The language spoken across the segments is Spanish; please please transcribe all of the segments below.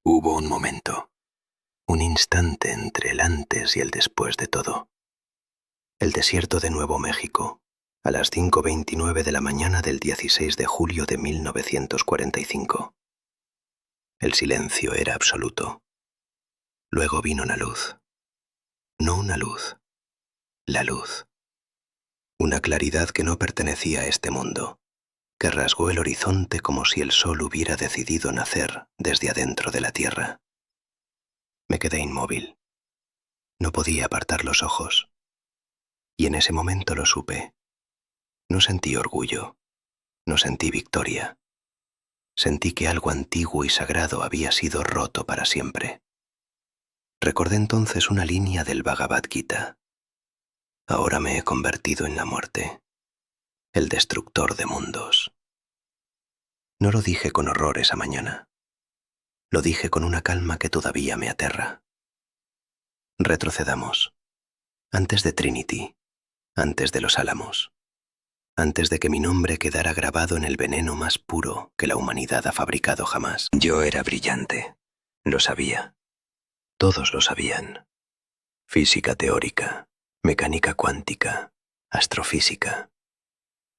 Hubo un momento, un instante entre el antes y el después de todo. El desierto de Nuevo México, a las 5:29 de la mañana del 16 de julio de 1945. El silencio era absoluto. Luego vino la luz. No una luz, la luz. Una claridad que no pertenecía a este mundo, que rasgó el horizonte como si el sol hubiera decidido nacer desde adentro de la tierra. Me quedé inmóvil. No podía apartar los ojos. Y en ese momento lo supe. No sentí orgullo, no sentí victoria. Sentí que algo antiguo y sagrado había sido roto para siempre. Recordé entonces una línea del Bhagavad Gita. Ahora me he convertido en la muerte, el destructor de mundos. No lo dije con horror esa mañana. Lo dije con una calma que todavía me aterra. Retrocedamos. Antes de Trinity, antes de los Álamos, antes de que mi nombre quedara grabado en el veneno más puro que la humanidad ha fabricado jamás. Yo era brillante. Lo sabía. Todos lo sabían. Física teórica, mecánica cuántica, astrofísica.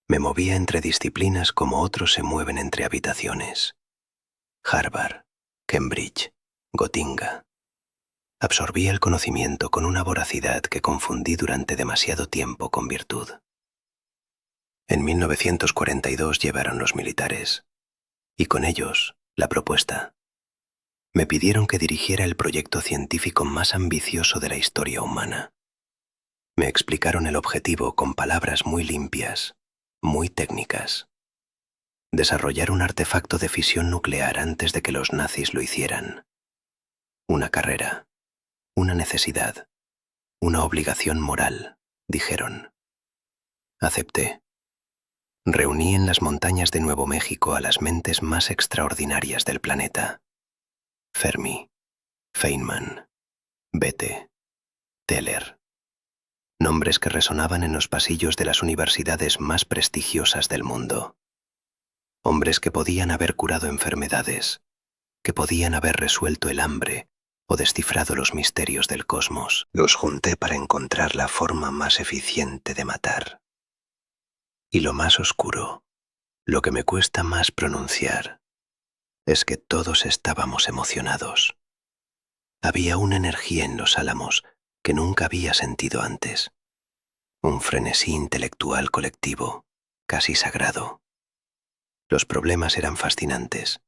Me movía entre disciplinas como otros se mueven entre habitaciones. Harvard, Cambridge, Gotinga. Absorbí el conocimiento con una voracidad que confundí durante demasiado tiempo con virtud. En 1942 llegaron los militares, y con ellos la propuesta. Me pidieron que dirigiera el proyecto científico más ambicioso de la historia humana. Me explicaron el objetivo con palabras muy limpias, muy técnicas. Desarrollar un artefacto de fisión nuclear antes de que los nazis lo hicieran. Una carrera, una necesidad, una obligación moral, dijeron. Acepté. Reuní en las montañas de Nuevo México a las mentes más extraordinarias del planeta. Fermi, Feynman, Bethe, Teller. Nombres que resonaban en los pasillos de las universidades más prestigiosas del mundo. Hombres que podían haber curado enfermedades, que podían haber resuelto el hambre o descifrado los misterios del cosmos. Los junté para encontrar la forma más eficiente de matar. Y lo más oscuro, lo que me cuesta más pronunciar, es que todos estábamos emocionados. Había una energía en los Álamos que nunca había sentido antes. Un frenesí intelectual colectivo, casi sagrado. Los problemas eran fascinantes.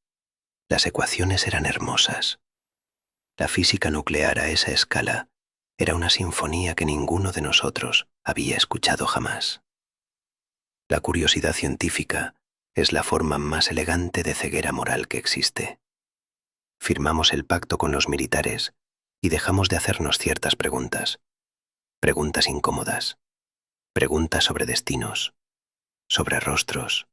Las ecuaciones eran hermosas. La física nuclear a esa escala era una sinfonía que ninguno de nosotros había escuchado jamás. La curiosidad científica es la forma más elegante de ceguera moral que existe. Firmamos el pacto con los militares y dejamos de hacernos ciertas preguntas. Preguntas incómodas. Preguntas sobre destinos, sobre rostros,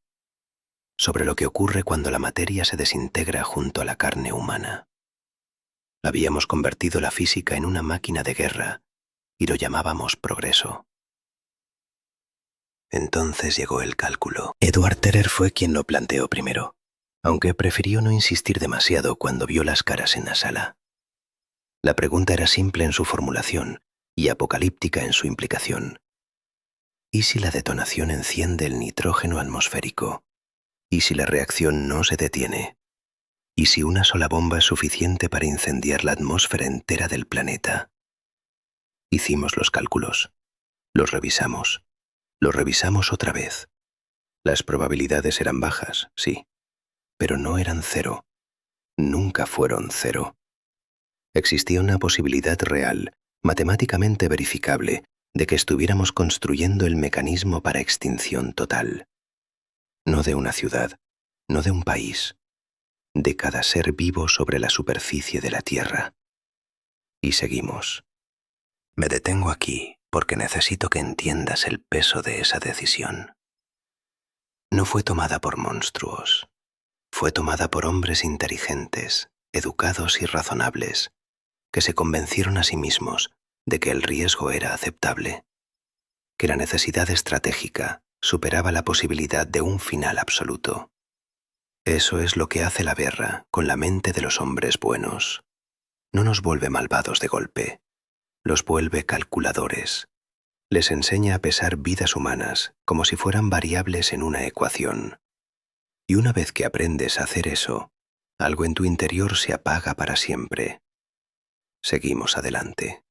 sobre lo que ocurre cuando la materia se desintegra junto a la carne humana. Habíamos convertido la física en una máquina de guerra y lo llamábamos progreso. Entonces llegó el cálculo. Edward Teller fue quien lo planteó primero, aunque prefirió no insistir demasiado cuando vio las caras en la sala. La pregunta era simple en su formulación y apocalíptica en su implicación. ¿Y si la detonación enciende el nitrógeno atmosférico? ¿Y si la reacción no se detiene? ¿Y si una sola bomba es suficiente para incendiar la atmósfera entera del planeta? Hicimos los cálculos. Los revisamos otra vez. Las probabilidades eran bajas, sí, pero no eran cero. Nunca fueron cero. Existía una posibilidad real, matemáticamente verificable, de que estuviéramos construyendo el mecanismo para extinción total. No de una ciudad, no de un país, de cada ser vivo sobre la superficie de la Tierra. Y seguimos. Me detengo aquí porque necesito que entiendas el peso de esa decisión. No fue tomada por monstruos, fue tomada por hombres inteligentes, educados y razonables, que se convencieron a sí mismos de que el riesgo era aceptable, que la necesidad estratégica superaba la posibilidad de un final absoluto. Eso es lo que hace la guerra con la mente de los hombres buenos. No nos vuelve malvados de golpe, los vuelve calculadores. Les enseña a pesar vidas humanas como si fueran variables en una ecuación. Y una vez que aprendes a hacer eso, algo en tu interior se apaga para siempre. Seguimos adelante.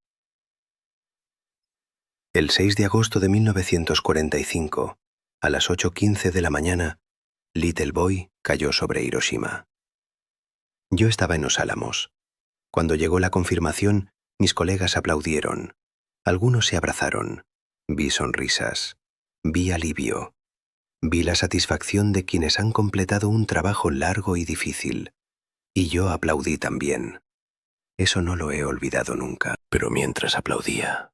El 6 de agosto de 1945, a las 8:15 de la mañana, Little Boy cayó sobre Hiroshima. Yo estaba en Los Álamos. Cuando llegó la confirmación, mis colegas aplaudieron. Algunos se abrazaron. Vi sonrisas. Vi alivio. Vi la satisfacción de quienes han completado un trabajo largo y difícil. Y yo aplaudí también. Eso no lo he olvidado nunca. Pero mientras aplaudía,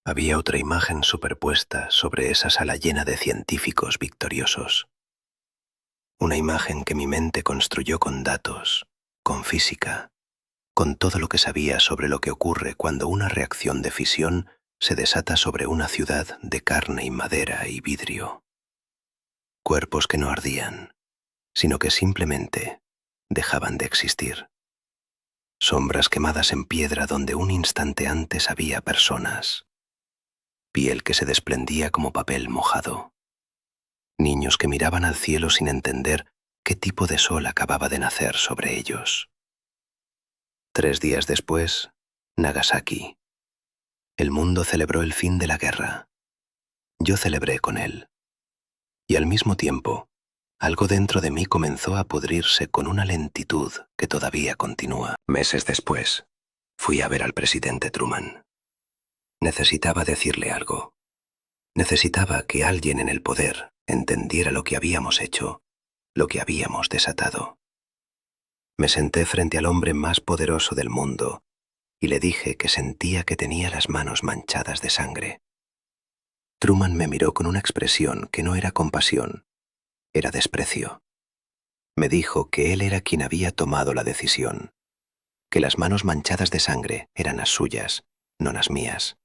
había otra imagen superpuesta sobre esa sala llena de científicos victoriosos. Una imagen que mi mente construyó con datos, con física, con todo lo que sabía sobre lo que ocurre cuando una reacción de fisión se desata sobre una ciudad de carne y madera y vidrio. Cuerpos que no ardían, sino que simplemente dejaban de existir. Sombras quemadas en piedra donde un instante antes había personas. Piel que se desprendía como papel mojado. Niños que miraban al cielo sin entender qué tipo de sol acababa de nacer sobre ellos. 3 días después, Nagasaki. El mundo celebró el fin de la guerra. Yo celebré con él. Y al mismo tiempo, algo dentro de mí comenzó a pudrirse con una lentitud que todavía continúa. Meses después, fui a ver al presidente Truman. Necesitaba decirle algo. Necesitaba que alguien en el poder entendiera lo que habíamos hecho, lo que habíamos desatado. Me senté frente al hombre más poderoso del mundo y le dije que sentía que tenía las manos manchadas de sangre. Truman me miró con una expresión que no era compasión, era desprecio. Me dijo que él era quien había tomado la decisión, que las manos manchadas de sangre eran las suyas, no las mías.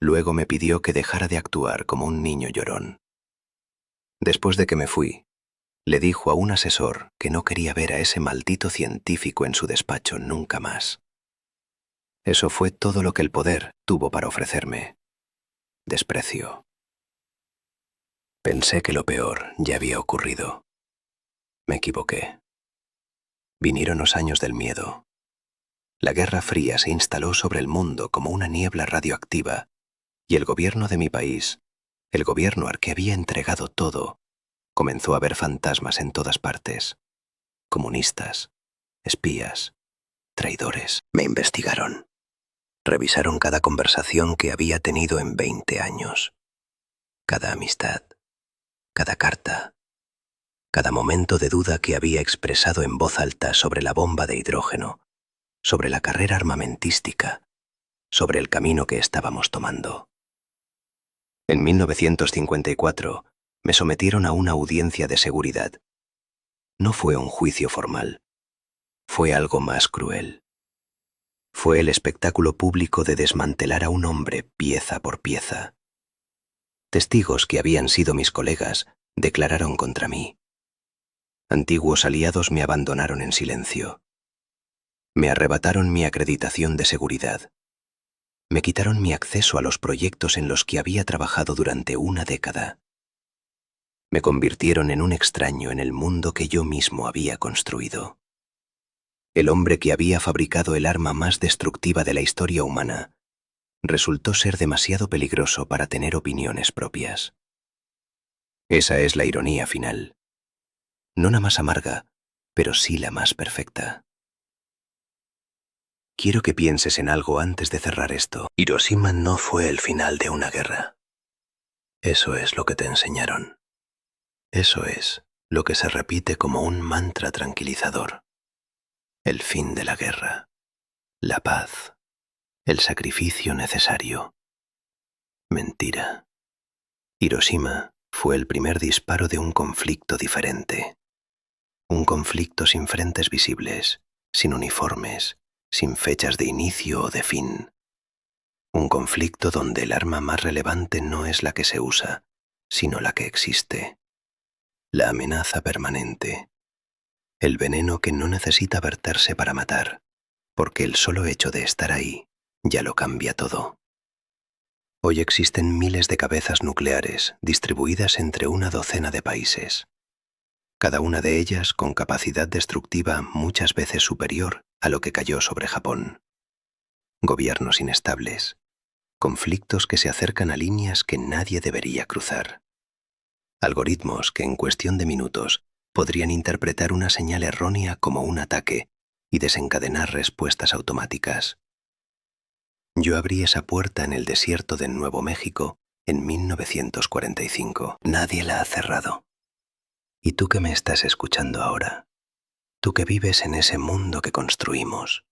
Luego me pidió que dejara de actuar como un niño llorón. Después de que me fui, le dijo a un asesor que no quería ver a ese maldito científico en su despacho nunca más. Eso fue todo lo que el poder tuvo para ofrecerme. Desprecio. Pensé que lo peor ya había ocurrido. Me equivoqué. Vinieron los años del miedo. La Guerra Fría se instaló sobre el mundo como una niebla radioactiva, y el gobierno de mi país, el gobierno al que había entregado todo, comenzó a ver fantasmas en todas partes. Comunistas, espías, traidores. Me investigaron. Revisaron cada conversación que había tenido en 20 años. Cada amistad, cada carta, cada momento de duda que había expresado en voz alta sobre la bomba de hidrógeno, sobre la carrera armamentística, sobre el camino que estábamos tomando. En 1954 me sometieron a una audiencia de seguridad. No fue un juicio formal. Fue algo más cruel. Fue el espectáculo público de desmantelar a un hombre pieza por pieza. Testigos que habían sido mis colegas declararon contra mí. Antiguos aliados me abandonaron en silencio. Me arrebataron mi acreditación de seguridad. Me quitaron mi acceso a los proyectos en los que había trabajado durante una década. Me convirtieron en un extraño en el mundo que yo mismo había construido. El hombre que había fabricado el arma más destructiva de la historia humana resultó ser demasiado peligroso para tener opiniones propias. Esa es la ironía final. No la más amarga, pero sí la más perfecta. Quiero que pienses en algo antes de cerrar esto. Hiroshima no fue el final de una guerra. Eso es lo que te enseñaron. Eso es lo que se repite como un mantra tranquilizador. El fin de la guerra, la paz, el sacrificio necesario. Mentira. Hiroshima fue el primer disparo de un conflicto diferente. Un conflicto sin frentes visibles, sin uniformes, sin fechas de inicio o de fin. Un conflicto donde el arma más relevante no es la que se usa, sino la que existe. La amenaza permanente, El veneno que no necesita verterse para matar, porque el solo hecho de estar ahí ya lo cambia todo. Hoy existen miles de cabezas nucleares distribuidas entre una docena de países, cada una de ellas con capacidad destructiva muchas veces superior a lo que cayó sobre Japón. Gobiernos inestables, conflictos que se acercan a líneas que nadie debería cruzar. Algoritmos que en cuestión de minutos podrían interpretar una señal errónea como un ataque y desencadenar respuestas automáticas. Yo abrí esa puerta en el desierto de Nuevo México en 1945. Nadie la ha cerrado. Y tú que me estás escuchando ahora, tú que vives en ese mundo que construimos,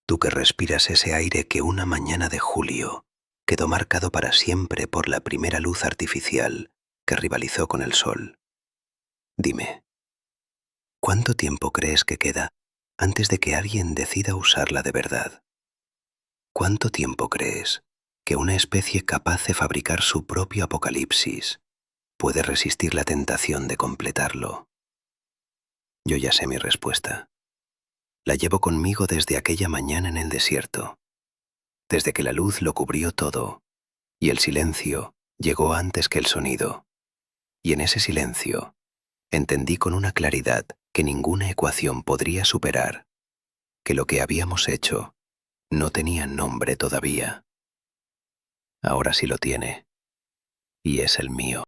tú que respiras ese aire que una mañana de julio quedó marcado para siempre por la primera luz artificial que rivalizó con el sol. Dime, ¿cuánto tiempo crees que queda antes de que alguien decida usarla de verdad? ¿Cuánto tiempo crees que una especie capaz de fabricar su propio apocalipsis puede resistir la tentación de completarlo? Yo ya sé mi respuesta. La llevo conmigo desde aquella mañana en el desierto, desde que la luz lo cubrió todo y el silencio llegó antes que el sonido. Y en ese silencio entendí con una claridad que ninguna ecuación podría superar que lo que habíamos hecho no tenía nombre todavía. Ahora sí lo tiene, y es el mío.